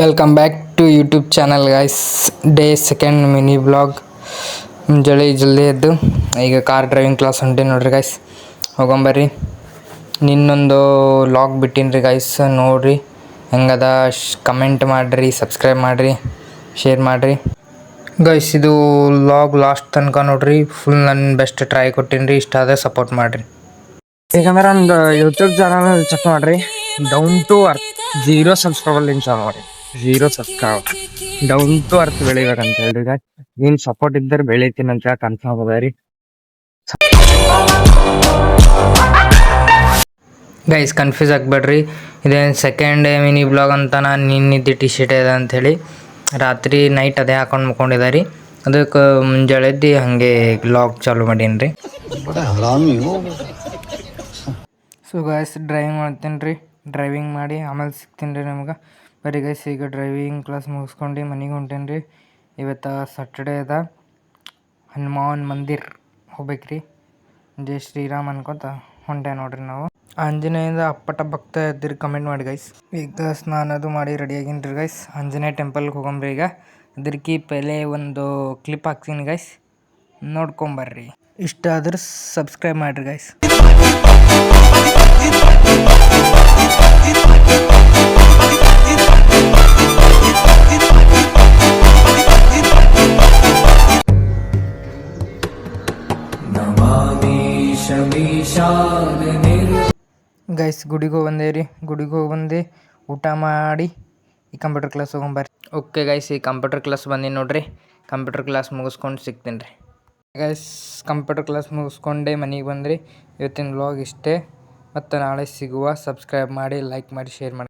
Welcome back to YouTube channel guys. Day second mini blog. ಮುಂಜಾನೆ ಜಲ್ದಿ ಎದ್ದು ಈಗ ಕಾರ್ ಡ್ರೈವಿಂಗ್ ಕ್ಲಾಸ್ ಹೊಂಟೀನಿ ನೋಡ್ರಿ ಗೈಸ್. ಹೋಗೊಂಬರ್ರಿ. ನಿನ್ನೊಂದು ಲಾಗ್ ಬಿಟ್ಟೀನಿ ರೀ ಗೈಸ್, ನೋಡಿರಿ ಹೆಂಗದ. ಕಮೆಂಟ್ ಮಾಡಿರಿ, ಸಬ್ಸ್ಕ್ರೈಬ್ ಮಾಡಿರಿ, ಶೇರ್ ಮಾಡಿರಿ ಗೈಸ್. ಇದು ಲಾಗ್ ಲಾಸ್ಟ್ ತನಕ ನೋಡಿರಿ, ಫುಲ್ ನನ್ನ ಬೆಸ್ಟ್ ಟ್ರೈ ಕೊಟ್ಟೀನಿ ರೀ. ಇಷ್ಟ ಆದರೆ ಸಪೋರ್ಟ್ ಮಾಡಿರಿ. ಯಾಕಂದ್ರೆ ಒಂದು ಯೂಟ್ಯೂಬ್ ಚಾನಲ್ ಚೆಕ್ ಮಾಡ್ರಿ, down to earth 0 subscriber link ನೋಡಿ. 0 ಸಬ್ಸ್ಕ್ರೈಬರ್ ಡೌನ್ ಟು ಅರ್ತ್ ಬೆಳಿಬೇಕಂತ ಹೇಳ್ರಿ. ನೀನ್ ಸಪೋರ್ಟ್ ಇದ್ದರೆ ಬೆಳಿತೀನಿ ಅಂತ ಕನ್ಫರ್ಮ್ ಅದ ರೀ ಗೈಸ್. ಕನ್ಫ್ಯೂಸ್ ಆಗಬೇಡ್ರಿ, ಇದೇನು ಸೆಕೆಂಡ್ ಮಿನಿ ಬ್ಲಾಗ್ ಅಂತ ನಾನು ನಿನ್ನಿದ್ದೆ ಟಿ ಶರ್ಟ್ ಇದೆ ಅಂಥೇಳಿ ರಾತ್ರಿ ನೈಟ್ ಅದೇ ಹಾಕೊಂಡು ಮುಕ್ಕೊಂಡಿದ್ದೆ ರೀ. ಅದಕ್ಕೆ ಮುಂಜಾನೆ ಎದ್ದು ಹಾಗೆ ಬ್ಲಾಗ್ ಚಾಲು ಮಾಡೀನಿ ರೀ. ಸೊ ಗೈಸ್, ಡ್ರೈವಿಂಗ್ ಮಾಡ್ತೀನಿ ರೀ. ಡ್ರೈವಿಂಗ್ ಮಾಡಿ ಆಮೇಲೆ ಸಿಗ್ತೀನಿ ರೀ ನಿಮ್ಗೆ. ಬರೀ ಗೈಸ್, ಈಗ ಡ್ರೈವಿಂಗ್ ಕ್ಲಾಸ್ ಮುಗಿಸ್ಕೊಂಡು ಮನೆಗೆ ಹೊಂಟೀನಿ ರೀ. ಇವತ್ತು ಸಾಟರ್ಡೇ ಅದ, ಹನುಮಾನ್ ಮಂದಿರ್ ಹೋಗ್ಬೇಕು ರೀ. ಜೈ ಶ್ರೀರಾಮ್ ಅನ್ಕೊತ ಹೊಂಟೆ ನೋಡ್ರಿ ನಾವು. ಆಂಜನೇಯದ ಅಪ್ಪಟ ಭಕ್ತ ಇದ್ದಿರಿ ಕಮೆಂಟ್ ಮಾಡಿ ಗೈಸ್. ಈಗ ಸ್ನಾನ ಅದು ಮಾಡಿ ರೆಡಿಯಾಗಿನಿ ರೀ ಗೈಸ್. ಆಂಜನೇಯ ಟೆಂಪಲ್ಗೆ ಹೋಗಂಬ್ರಿ ಈಗ. ಅದಕ್ಕೆ ಪೆಹಲೆ ಒಂದು ಕ್ಲಿಪ್ ಹಾಕ್ತೀನಿ ಗೈಸ್, ನೋಡ್ಕೊಂಬರ್ರಿ. ಇಷ್ಟ ಆದ್ರೆ ಸಬ್ಸ್ಕ್ರೈಬ್ ಮಾಡಿರಿ ಗೈಸ್. ಗೈಸ್, ಗುಡಿಗೆ ಹೋಗಿ ಬಂದೆ ರೀ. ಗುಡಿಗೆ ಹೋಗಿ ಬಂದು ಊಟ ಮಾಡಿ ಈ ಕಂಪ್ಯೂಟರ್ ಕ್ಲಾಸ್ ಹೋಗೊಂಬರ್ರಿ. ಓಕೆ ಗೈಸ್, ಈ ಕಂಪ್ಯೂಟರ್ ಕ್ಲಾಸ್ ಬಂದೀನಿ ನೋಡ್ರಿ. ಕಂಪ್ಯೂಟರ್ ಕ್ಲಾಸ್ ಮುಗಿಸ್ಕೊಂಡು ಸಿಗ್ತೀನಿ ರೀ ಗೈಸ್. ಕಂಪ್ಯೂಟರ್ ಕ್ಲಾಸ್ ಮುಗಿಸ್ಕೊಂಡೆ ಮನೆಗೆ ಬಂದ್ರಿ. ಇವತ್ತಿನ ವ್ಲಾಗ್ ಇಷ್ಟೇ. ಮತ್ತು ನಾಳೆ ಸಿಗುವ. ಸಬ್ಸ್ಕ್ರೈಬ್ ಮಾಡಿ, ಲೈಕ್ ಮಾಡಿ, ಶೇರ್ ಮಾಡಿ.